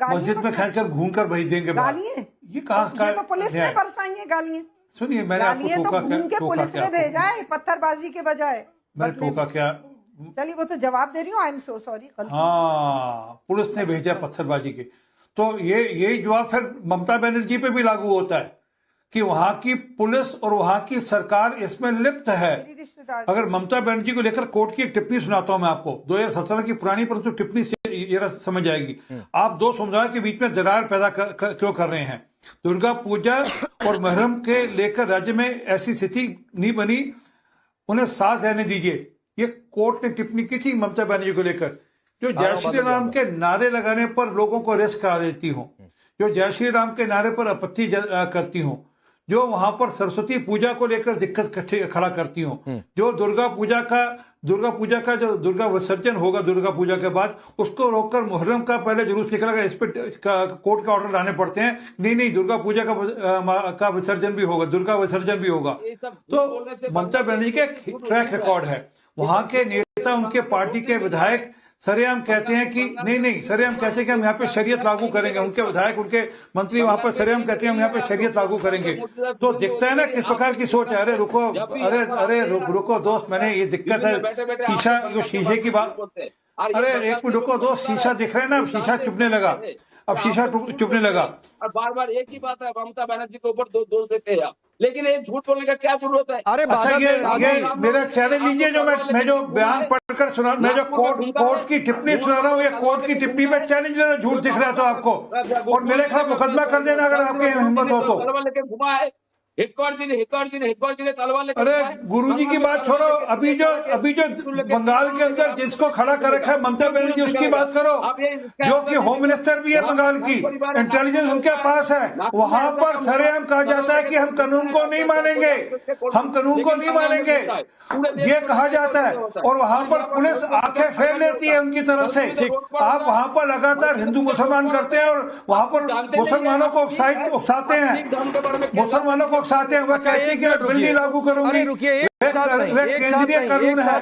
मस्जिद में खींचकर घूमकर भेज देंगे बाहर। ये कहाँ का तो पुलिस ने बरसाई है गालियां। सुनिए, मैंने आपको तो घूम के पुलिस ने भेजा है पत्थरबाजी के बजाय। मैंने टोका क्या? चलिए वो तो जवाब दे रही हूँ, आई एम सो सॉरी। हाँ, पुलिस ने भेजा पत्थरबाजी के, तो ये जवाब फिर ममता बनर्जी पे भी लागू होता है कि वहां की पुलिस और वहां की सरकार इसमें लिप्त है। अगर ममता बनर्जी को लेकर कोर्ट की एक टिप्पणी सुनाता हूं मैं आपको, 2017 की पुरानी परंतु टिप्पणी से ये समझ आएगी। आप दो समुदाय के बीच में दरार पैदा क्यों कर रहे हैं? दुर्गा पूजा और मुहर्रम के लेकर राज्य में ऐसी स्थिति नहीं बनी, उन्हें साथ रहने दीजिए, ये कोर्ट ने टिप्पणी की थी ममता बनर्जी को लेकर। जो जय श्री राम के नारे लगाने पर लोगों को अरेस्ट करा देती हूँ, जो जय श्री राम के नारे पर आपत्ति करती हूँ, जो वहां पर सरस्वती पूजा को लेकर दिक्कत खड़ा करती हूँ, जो दुर्गा पूजा का जो दुर्गा विसर्जन होगा दुर्गा पूजा के बाद, उसको रोककर मुहर्रम का पहले जुलूस निकलेगा, इस पर कोर्ट का ऑर्डर लाने पड़ते हैं। नहीं, दुर्गा पूजा का विसर्जन भी होगा, दुर्गा विसर्जन भी होगा। तो ममता बनर्जी के ट्रैक रिकॉर्ड है, वहां के नेता, उनके पार्टी के विधायक सरेआम कहते हैं कि नहीं, सरेआम कहते हैं कि हम यहाँ पे शरीयत लागू करेंगे। उनके विधायक, उनके मंत्री वहां पर सरेआम कहते हैं हम यहाँ पे शरीयत लागू करेंगे। तो दिखता है ना किस प्रकार की सोच है। अरे रुको दोस्त, मैंने ये दिक्कत है, शीशा, जो शीशे की बात, अरे एक मिनट रुको दोस्त, शीशा दिख रहा है ना, शीशा चुभने लगा, अब शीशा चुभने लगा। और बार एक ही बात है, ममता बनर्जी के ऊपर दोष देते हैं आप, लेकिन ये झूठ बोलने का क्या जरूरत है? अरे अच्छा, ये मेरा चैलेंज लीजिए, जो मैं जो बयान पढ़कर सुना, मैं जो कोर्ट की टिप्पणी सुना रहा हूँ, ये कोर्ट की टिप्पणी में चैलेंज लेना, झूठ दिख रहा था आपको, और मेरे खिलाफ मुकदमा कर देना अगर आपकी हिम्मत हो तो। लेके घुमा है हिटकौर जी ने तलवार लेकर। अरे गुरुजी की बात छोड़ो, अभी जो बंगाल के अंदर जिसको खड़ा कर रखा है ममता बनर्जी, उसकी बात करो, जो कि होम मिनिस्टर भी है बंगाल की, इंटेलिजेंस उनके पास है। वहां पर सरेआम कहा जाता है कि हम कानून को नहीं मानेंगे, हम कानून को नहीं मानेंगे, ये कहा जाता है, और वहां पर पुलिस आंखें फेर लेती है उनकी तरफ से। आप वहां पर लगातार हिंदू मुसलमान करते हैं और वहां पर मुसलमानों को उकसाते हैं, मुसलमानों को उकसाते हैं। वह कहती है कि मैं बिल नहीं लागू करूंगी, केंद्रीय कानून है।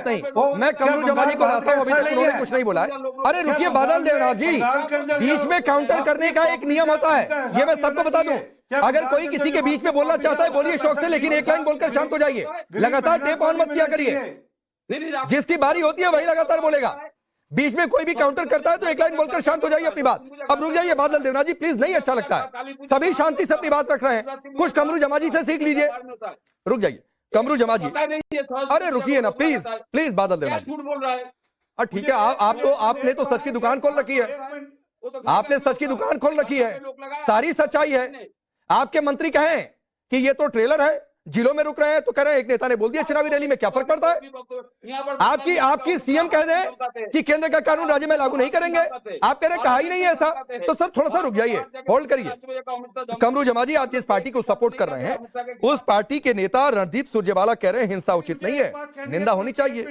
मैं कमरू जमानी को लाता हूं, अभी तक उन्होंने कुछ नहीं बोला है। अरे रुकिए बादल देवनाथ जी, बीच में काउंटर करने का एक नियम होता है, ये मैं सबको बता दूं। अगर कोई किसी के बीच में बोलना चाहता है बोलिए शौक से, लेकिन एक लाइन बोलकर शांत हो जाइए, लगातार टेप ऑन मत किया करिए। जिसकी बारी होती है वही लगातार बोलेगा, बीच में कोई भी काउंटर करता है तो एक लाइन बोलकर शांत हो जाइए अपनी बात। अब रुक जाइए बादल देवनाथ जी, प्लीज, नहीं अच्छा लगता है, सभी शांति से अपनी बात रख रहे हैं, कुछ कमरू जमा जी से सीख लीजिए। रुक जाइए कमरू जमा जी, अरे रुकिए ना प्लीज बादल देवनाथ जी। ठीक है, आपने तो सच की दुकान खोल रखी है, आपने सच की दुकान खोल रखी है, सारी सच्चाई है। आपके मंत्री कहें कि ये तो ट्रेलर है, जिलों में रुक रहे हैं, तो कह रहे हैं एक नेता ने बोल दिया चुनावी रैली में, क्या फर्क पड़ता है? आपकी सीएम कह दें कि केंद्र का कानून राज्य में लागू नहीं करेंगे, आप कह रहे हैं कहा ही नहीं है ऐसा, तो सर थोड़ा सा रुक जाइए, होल्ड करिए। कमरू जमा जी, आप जिस पार्टी को सपोर्ट कर रहे हैं उस पार्टी के नेता रणदीप सुरजेवाला कह रहे हैं हिंसा उचित नहीं है, निंदा होनी चाहिए,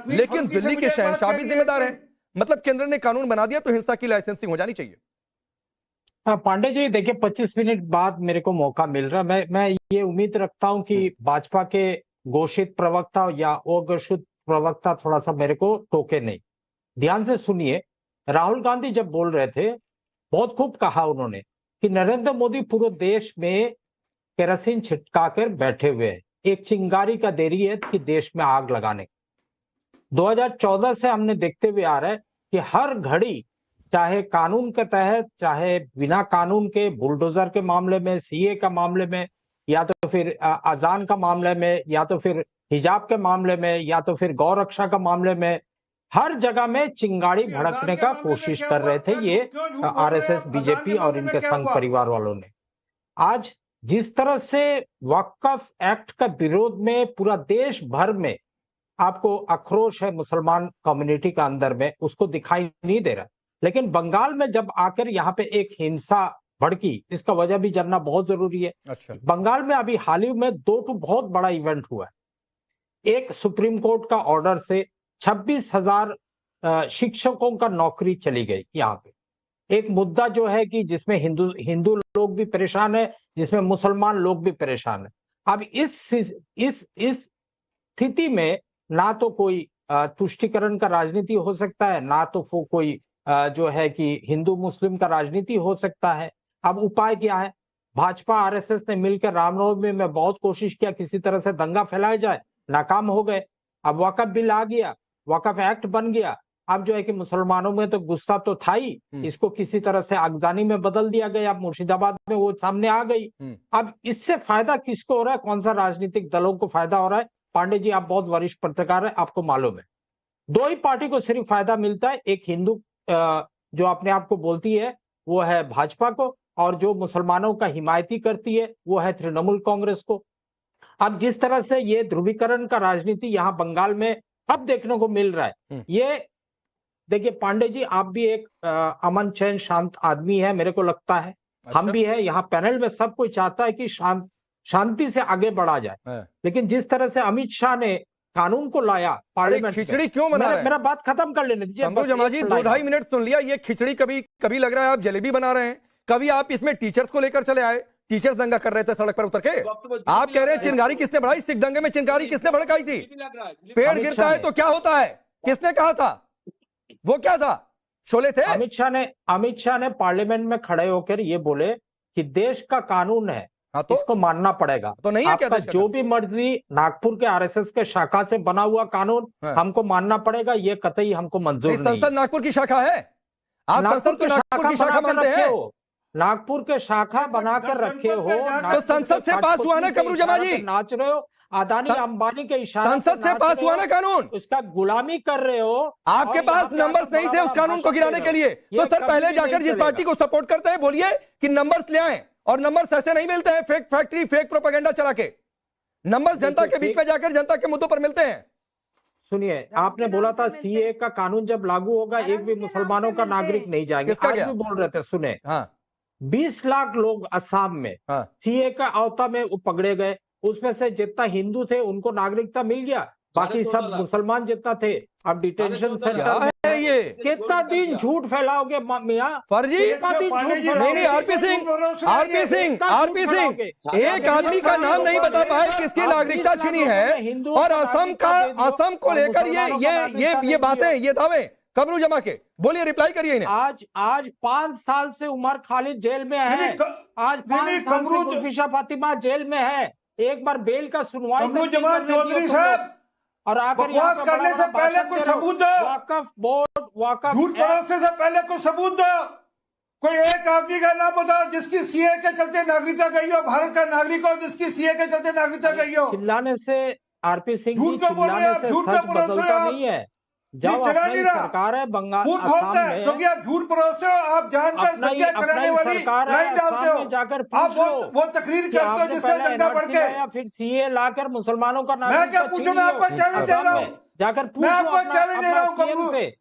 लेकिन दिल्ली के शहंशाह भी जिम्मेदार है। मतलब केंद्र ने कानून बना दिया तो हिंसा की लाइसेंसिंग हो जानी चाहिए। पांडे जी देखिए, 25 मिनट बाद मेरे को मौका मिल रहा है, मैं ये उम्मीद रखता हूं कि भाजपा के घोषित प्रवक्ता या अघोषित प्रवक्ता थोड़ा सा मेरे को टोके नहीं। ध्यान से सुनिए, राहुल गांधी जब बोल रहे थे, बहुत खूब कहा उन्होंने कि नरेंद्र मोदी पूरे देश में केरोसिन छिटका कर बैठे हुए हैं, एक चिंगारी का देरी है कि देश में आग लगाने। 2014 से हमने देखते हुए आ रहा है कि हर घड़ी चाहे कानून के तहत, चाहे बिना कानून के, बुलडोजर के मामले में, सीए का मामले में, या तो फिर अजान का मामले में, या तो फिर हिजाब के मामले में, या तो फिर गौ रक्षा का मामले में, हर जगह में चिंगारी भड़कने का कोशिश कर रहे थे ये आरएसएस, बीजेपी और इनके संघ परिवार वालों ने। आज जिस तरह से वक्फ एक्ट का विरोध में पूरा देश भर में आपको आक्रोश है मुसलमान कम्युनिटी का अंदर में, उसको दिखाई नहीं दे रहा। लेकिन बंगाल में जब आकर यहाँ पे एक हिंसा भड़की, इसका वजह भी जानना बहुत जरूरी है। अच्छा। बंगाल में अभी हाल ही में दो बहुत बड़ा इवेंट हुआ है। एक, सुप्रीम कोर्ट का ऑर्डर से 26,000 शिक्षकों का नौकरी चली गई यहाँ पे। एक मुद्दा जो है कि जिसमें हिंदू लोग भी परेशान है, जिसमें मुसलमान लोग भी परेशान है। अब इस स्थिति में ना तो कोई तुष्टीकरण का राजनीति हो सकता है, ना तो कोई जो है कि हिंदू मुस्लिम का राजनीति हो सकता है। अब उपाय क्या है? भाजपा आरएसएस ने मिलकर रामनवमी में बहुत कोशिश किया किसी तरह से दंगा फैलाया जाए, नाकाम हो गए। अब वक्फ बिल आ गया, वक्फ एक्ट बन गया। अब जो है कि मुसलमानों में तो गुस्सा तो था ही, इसको किसी तरह से आगजानी में बदल दिया गया। अब मुर्शिदाबाद में वो सामने आ गई। अब इससे फायदा किसको हो रहा है? कौन सा राजनीतिक दलों को फायदा हो रहा है? पांडे जी, आप बहुत वरिष्ठ पत्रकार है, आपको मालूम है दो ही पार्टी को सिर्फ फायदा मिलता है। एक हिंदू जो अपने आप को बोलती है वो है भाजपा को, और जो मुसलमानों का हिमायती करती है वो है तृणमूल कांग्रेस को। अब जिस तरह से ये ध्रुवीकरण का राजनीति यहाँ बंगाल में अब देखने को मिल रहा है, ये देखिए पांडे जी, आप भी एक अमन चैन शांत आदमी है, मेरे को लगता है। अच्छा? हम भी है, यहाँ पैनल में सब कोई चाहता है कि शांति से आगे बढ़ा जाए। लेकिन जिस तरह से अमित शाह ने कानून को लाया पार्लियामेंट, खिचड़ी क्यों बना रहे हैं? मेरा बात खत्म कर लेने दीजिए। कमरू जमा जी, 2-2.5 मिनट सुन लिया। ये खिचड़ी कभी लग रहा है आप जलेबी बना रहे हैं, कभी आप इसमें टीचर्स को लेकर चले आए, टीचर्स दंगा कर रहे थे सड़क पर उतर के। आप कह रहे हैं चिंगारी किसने बढ़ाई? सिख दंगे में चिंगारी किसने भड़काई थी? पेड़ गिरता है तो क्या होता है? किसने कहा था? वो क्या था? शोले थे? अमित शाह ने पार्लियामेंट में खड़े होकर ये बोले कि देश का कानून है, तो इसको मानना पड़ेगा। तो नहीं है क्या? जो भी मर्जी नागपुर के आरएसएस के शाखा से बना हुआ कानून हमको मानना पड़ेगा, ये कतई हमको मंजूर नहीं। संसद नागपुर की शाखा है, आप संसद को नागपुर की शाखा मानते हैं? नागपुर के शाखा बनाकर रखे हो तो संसद से पास हुआ ना कमरू जमा जी? नाच रहे हो अदानी अंबानी के इशारे, संसद से पास हुआ ना कानून? उसका गुलामी कर रहे हो। आपके पास नंबर्स नहीं थे उस कानून को गिराने के लिए। तो सर पहले जाकर जिस पार्टी को सपोर्ट करते हैं बोलिए कि नंबर्स ले आए, और नंबर्स ऐसे नहीं मिलते हैं फेक फैक्ट्री, फेक प्रोपेगेंडा चला के। नंबर्स जनता के बीच में जाकर जनता के मुद्दों पर मिलते हैं। सुनिए, आपने बोला था सीए का कानून जब लागू होगा एक भी मुसलमानों का नागरिक नहीं जाएंगे। आज भी बोल रहे थे, सुने। 20 लाख लोग असम में सीए का आवता में पकड़े गए, उसमें से जितना हिंदू थे उनको नागरिकता मिल गया, बाकी सब मुसलमान जितना थे अब डिटेंशन सेंटर में। ये कितना दिन झूठ फैलाओगे मियां? फर्जी नहीं। आरपी सिंह एक आदमी का नाम नहीं बता पाए किसकी नागरिकता छीनी है, और असम को लेकर ये बातें, ये दावे कमरू जमा के। बोलिए, रिप्लाई करिए इन्हें। आज 5 साल से उमर खालिद जेल में है। आज 5 साल से मुर्फिशा फातिमा जेल में है। एक बार बेल का सुनवाई चौधरी साहब, और आकर बकवास करने से पहले कोई सबूत दो। वक्फ बोर्ड, वक्फ झूठ परोसने से पहले कोई सबूत दो। कोई एक आदमी का नाम बताओ जिसकी सीए के चलते नागरिकता गई हो, भारत का नागरिक हो जिसकी सीए के चलते नागरिकता गई हो। चिल्लाने से आरपी सिंह जी, चिल्लाने से सच बदलता नहीं है। जब अपनी सरकार है बंगाल असम में, क्योंकि आप झूठ परोसते हो, आप जानकर दंगे कराने वाली लाइन डालते हो। जाकर आप वो तकरीर करते हो जिससे दंगा बढ़ के, फिर सीए लाकर मुसलमानों का नाम। मैं क्या पूछूं? मैं आपको चैलेंज दे रहा हूँ, जाकर मैं आपको चैलेंज दे रहा हूँ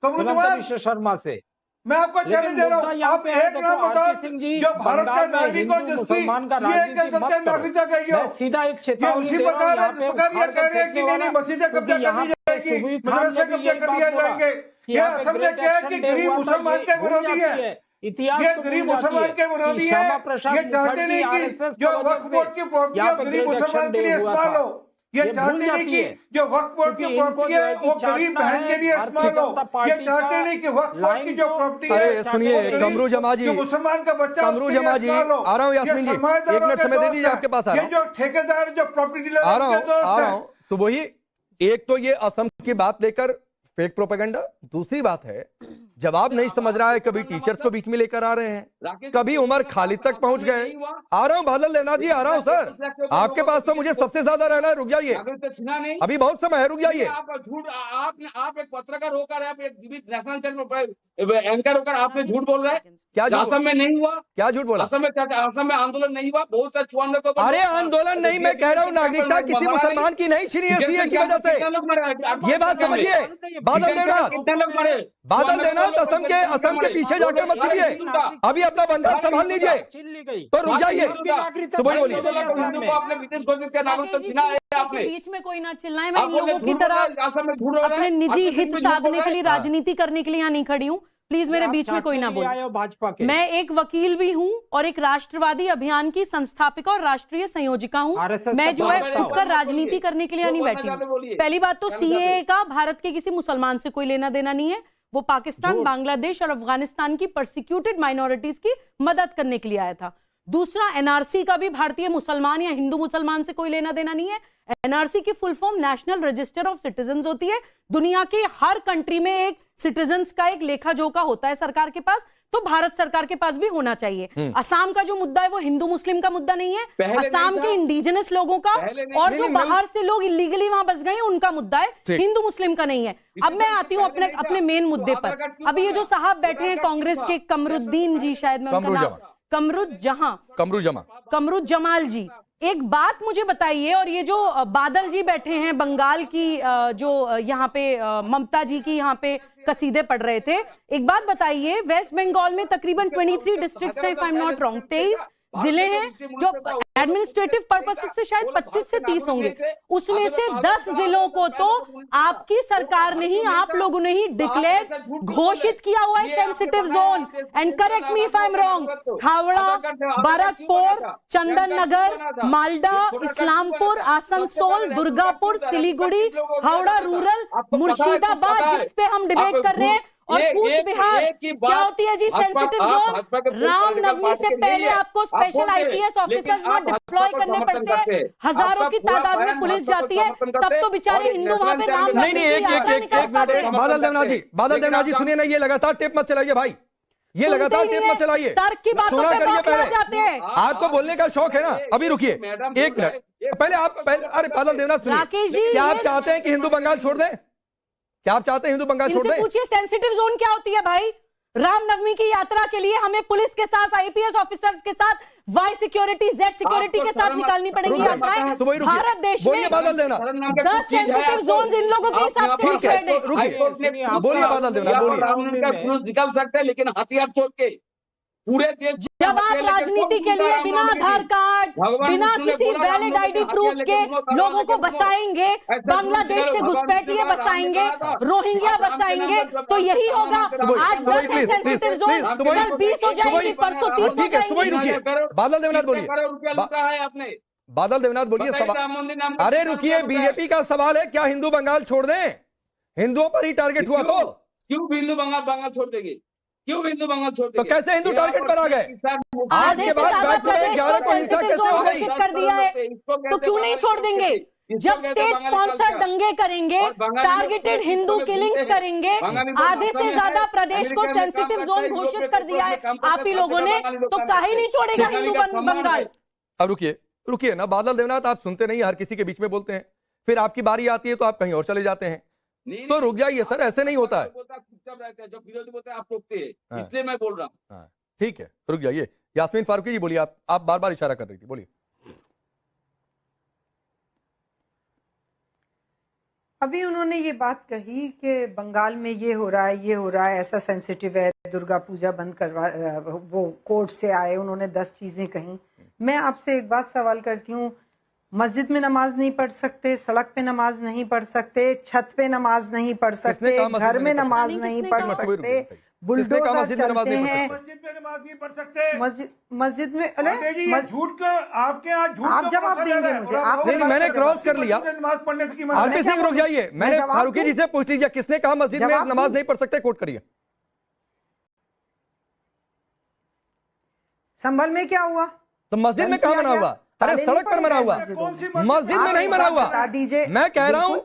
कमरू शर्मा से। मैं आपको चैलेंज दे रहा हूँ, आप एक नाम बताओ जो भारत का नागरिक हो जिसकी सीए के चलते नागरिकता गई हो। सीधा एक चेतावनी उसी प्रकार ये कह रहे हैं कि नहीं मस्जिदें कब्जा कर ली जाएगी, मदरसे कब्जा कर लिया जाएंगे। ये असम में क्या है कि गरीब मुसलमान के विरोधी है, ये गरीब मुसलमान के विरोधी है। ये चाहते नहीं कि जो वक्फ बोर्ड की प्रॉपर्टी है गरीब मुसलमान के लिए इस्तेमाल हो। ये चाहते नहीं कि जो वक्फ बोर्ड की प्रॉपर्टी है वो गरीब बहन के लिए इस्तेमाल हो। ये चाहते नहीं कि वक्फ बोर्ड की जो प्रॉपर्टी है, सुनिए कमरू जमा जी, मुसलमान का बच्चा, कमरू जमा जी, आ रहा हूँ यास्मीन जी, 1 मिनट समय दे दीजिए, आपके पास आ रहा हूँ। ये जो ठेकेदार जो प्रॉपर्टी डीलर आ रहा हूँ। तो वही एक तो ये असम की बात लेकर फेक प्रोपेगेंडा, दूसरी बात है जवाब नहीं समझ रहा है। कभी टीचर्स को बीच में लेकर आ रहे हैं, कभी उमर खालिद तक पहुंच गए। आ रहा हूं बादल देवनाथ जी, आ रहा हूं सर, आपके पास तो मुझे सबसे ज्यादा रहना है। रुक जाइए, अभी बहुत समय है, रुक जाइए। आप एक पत्रकार होकर, आप एक नेशनल चैनल एंकर होकर आपने झूठ बोल रहे हैं। क्या असम में नहीं हुआ? क्या झूठ बोला? असम में आंदोलन नहीं हुआ, बहुत सारे 54 को। अरे आंदोलन नहीं, मैं कह रहा हूँ नागरिकता किसी मुसलमान की नहीं छीनी है सीए की वजह से। ये बात समझिए बादल देवनाथ, बादल देवनाथ असम के पीछे जाकर मत छिड़िए, अभी अपना बंगाल संभाल लीजिए। तो रुक जाइए, तो वही बोलिए। बीच में कोई ना चिल्लाए, मैं इन लोगों की तरह अपने निजी हित साधने के लिए, राजनीति करने के लिए यहाँ नहीं खड़ी हूँ। प्लीज मेरे बीच में कोई ना बोले। भाजपा के मैं एक वकील भी हूँ और एक राष्ट्रवादी अभियान की संस्थापिका और राष्ट्रीय संयोजिका हूँ। मैं जो है उठकर राजनीति करने के लिए नहीं बैठी हूँ। पहली बात तो सीएए का भारत के किसी मुसलमान से कोई लेना देना नहीं है, वो पाकिस्तान, बांग्लादेश और अफगानिस्तान की परसिक्यूटेड माइनॉरिटीज की मदद करने के लिए आया था। दूसरा, एनआरसी का भी भारतीय मुसलमान या हिंदू मुसलमान से कोई लेना देना नहीं है। एनआरसी की full form national register of citizens होती है। दुनिया के हर कंट्री में एक सिटीजन्स का एक लेखा जोखा होता है सरकार के पास, तो भारत सरकार के पास भी होना चाहिए। असम का जो मुद्दा है वो हिंदू मुस्लिम का मुद्दा नहीं है, असम के इंडिजिनस लोगों का और जो बाहर से लोग इलीगली वहां बस गए हैं उनका मुद्दा है, हिंदू मुस्लिम का नहीं है। अब मैं आती हूँ अपने मेन मुद्दे पर। अभी ये जो साहब बैठे हैं कांग्रेस के, कमरुद्दीन जी, शायद मैं उनका नाम, कमरुद जमाल जी, एक बात मुझे बताइए। और ये जो बादल जी बैठे हैं बंगाल की, जो यहाँ पे ममता जी की यहाँ पे कसीदे पढ़ रहे थे, एक बात बताइए, वेस्ट बंगाल में तकरीबन 23 डिस्ट्रिक्ट है, if I am not wrong, 23 जिले हैं जो एडमिनिस्ट्रेटिव पर्पस से शायद 25 से 30 होंगे, उसमें से 10 जिलों को तो आपकी सरकार ने ही, आप लोगों ने ही डिक्लेयर घोषित किया हुआ है sensitive zone. And correct me if I am wrong, Howrah, Barrackpore, Chandan Nagar, Malda, Islampur, Asansol, Durgapur, Siliguri, Howrah rural, Murshidabad, जिस पे हम डिबेट कर रहे हैं, और कूच बिहार क्या होती है जी सेंसिटिव जोन। रामनवमी से पहले आपको स्पेशल आईपीएस ऑफिसर्स वहां डिप्लॉय करने पड़ते हैं, हजारों की तादाद में पुलिस जाती है, तब तो बेचारे हिंदू वहां पे नाम नहीं, एक मिनट, बादल देवनाथ जी सुनिए ना, ये लगातार टेप मत चलाइए भाई, ये लगातार टेप मत चलाइए, तर्क की बातों पे बौखला जाते हैं। आपको बोलने का शौक है ना, अभी रुकिए एक मिनट, पहले अरे बादल देवनाथ सुनिए, क्या आप चाहते हैं कि हिंदू बंगाल छोड़ दें? क्या आप चाहते हैं हिंदू बंगाल छोड़ दें? पूछिए सेंसिटिव जोन क्या होती है भाई। रामनवमी की यात्रा के लिए हमें पुलिस के साथ, आईपीएस ऑफिसर्स के साथ, वाई सिक्योरिटी, जेड सिक्योरिटी के साथ निकालनी पड़ेगी यात्राएं। तो भारत देश में बादल देना 10 सेंसिटिव जोन इन लोगों के हिसाब से। ठीक है, रुकिए, बोलिए बादल देना, बोलिए। निकाल सकते हैं लेकिन हथियार छोड़ के पूरे देश। जब आप राजनीति के लिए बिना आधार कार्ड, बिना किसी वैलिड आईडी प्रूफ के लोगों को बसाएंगे, बांग्लादेश से घुसपैठिए बसाएंगे, रोहिंग्या बसाएंगे, तो यही होगा। आज 10 सेंसिटिव जोन, कल 20 हो जाएंगी, परसों 30 हो जाएंगी। बादल देवनाथ बोलिए, बादल देवनाथ बोलिए। अरे रुकिए, बीजेपी का सवाल है क्या हिंदू बंगाल छोड़ दें? हिंदुओं पर ही टारगेट हुआ तो क्यों हिंदू बंगाल छोड़ देंगे? क्यों हिंदू बंगाल छोड़ देंगे? तो कैसे हिंदू टारगेट पर आ गए? आज के बाद 11 को हिंसा कैसे हो गई? कर दिया है तो क्यों नहीं छोड़ देंगे? जब स्टेट स्पॉन्सर्ड दंगे करेंगे, टारगेटेड हिंदू किलिंग्स करेंगे, आधे से ज्यादा प्रदेश को सेंसिटिव जोन घोषित कर दिया है आप ही लोगों ने, तो काहे नहीं छोड़ेगा हिंदू बंगाल? अब रुकिए ना बादल देवनाथ, आप सुनते नहीं, हर किसी के बीच में बोलते हैं, फिर आपकी बारी आती है तो आप कहीं और चले जाते हैं। तो रुक जाइए सर, ऐसे नहीं होता है। जब विरोधी बोलते हैं आप टोकते हैं, इसलिए मैं बोल रहा हूँ। ठीक है, रुक जाइए। यास्मीन फारूकी जी बोलिए, आप बार बार इशारा कर रही थी, बोलिए। अभी उन्होंने ये बात कही कि बंगाल में ये हो रहा है, ये हो रहा है, ऐसा सेंसिटिव है, दुर्गा पूजा बंद करवा, वो कोर्ट से आए, उन्होंने 10 चीजें कही। मैं आपसे एक बात सवाल करती हूँ, मस्जिद में नमाज नहीं पढ़ सकते, सड़क पे नमाज नहीं पढ़ सकते, छत पे नमाज नहीं पढ़ सकते, घर में नमाज नहीं पढ़ सकते, बुलडोजर चलते हैं, मस्जिद में नमाज नहीं पढ़ सकते, मस्जिद में झूठ का आपके यहाँ झूठ आप जवाब देंगे मुझे? नहीं, मैंने क्रॉस कर लिया। नमाज पढ़ने से आरपी सिंह रुक जाइए, मैंने फारूकी जी से पूछ लीजिए किसने कहा मस्जिद में नमाज नहीं पढ़ सकते, कोट करिए। संभल में क्या हुआ? तो मस्जिद में कहाँ मना हुआ? अरे सड़क पर मना हुआ, मस्जिद में नहीं मना हुआ। मैं कह रहा हूं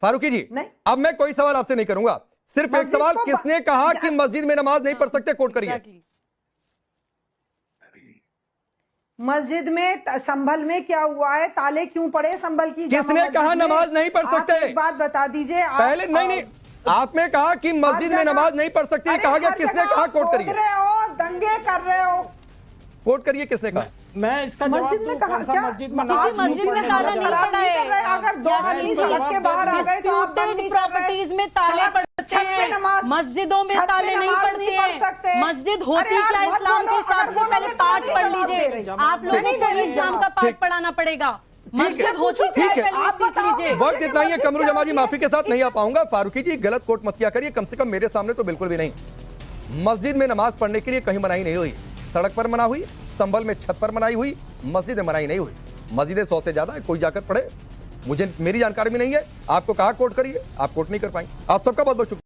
फारूकी जी, अब मैं कोई सवाल आपसे नहीं करूंगा। सिर्फ एक सवाल, किसने कहा कि मस्जिद में नमाज नहीं पढ़ सकते? कोट करिए। मस्जिद में संभल में क्या हुआ है? ताले क्यों पड़े संभल की? किसने कहा नमाज नहीं पढ़ सकते? एक बात बता दीजिए पहले। नहीं, आपने कहा कि मस्जिद में नमाज नहीं पढ़ सकती, कहा गया, किसने कहा? कोट करिए। दंगे कर रहे हो, कोट करिए, किसने कहा? मैं इसका मस्जिद में कहा क्या? मस्जिद में ताला नहीं पड़ा है। अगर 2 आदमी सड़क के बाहर आ गए तो आप प्रॉपर्टीज में ताले पड़ते हैं, मस्जिदों में ताले नहीं पड़ते हैं। मस्जिद होती क्या इस्लाम के हिसाब से? पहले पाठ पढ़ लीजिए। आप लोगों को इस्लाम का पाठ पढ़ाना पड़ेगा। मस्जिद होती क्या है पहले सीख लीजिए। वक्त इतना ही है। कमरू जमा जी माफी के साथ नहीं आ पाऊंगा। फारूकी जी गलत कोट मत किया करिए, कम से कम मेरे सामने तो बिल्कुल भी नहीं। मस्जिद में नमाज पढ़ने के लिए कहीं मनाही नहीं हुई। सड़क पर मना हुई, संभल में छत पर मनाई हुई, मस्जिद में मनाही नहीं हुई। मस्जिदें 100 से ज्यादा है, कोई जाकर पढ़े। मुझे मेरी जानकारी में नहीं है। आपको कहा कोट करिए, आप कोट नहीं कर पाएंगे। आप सबका बहुत बहुत शुक्रिया।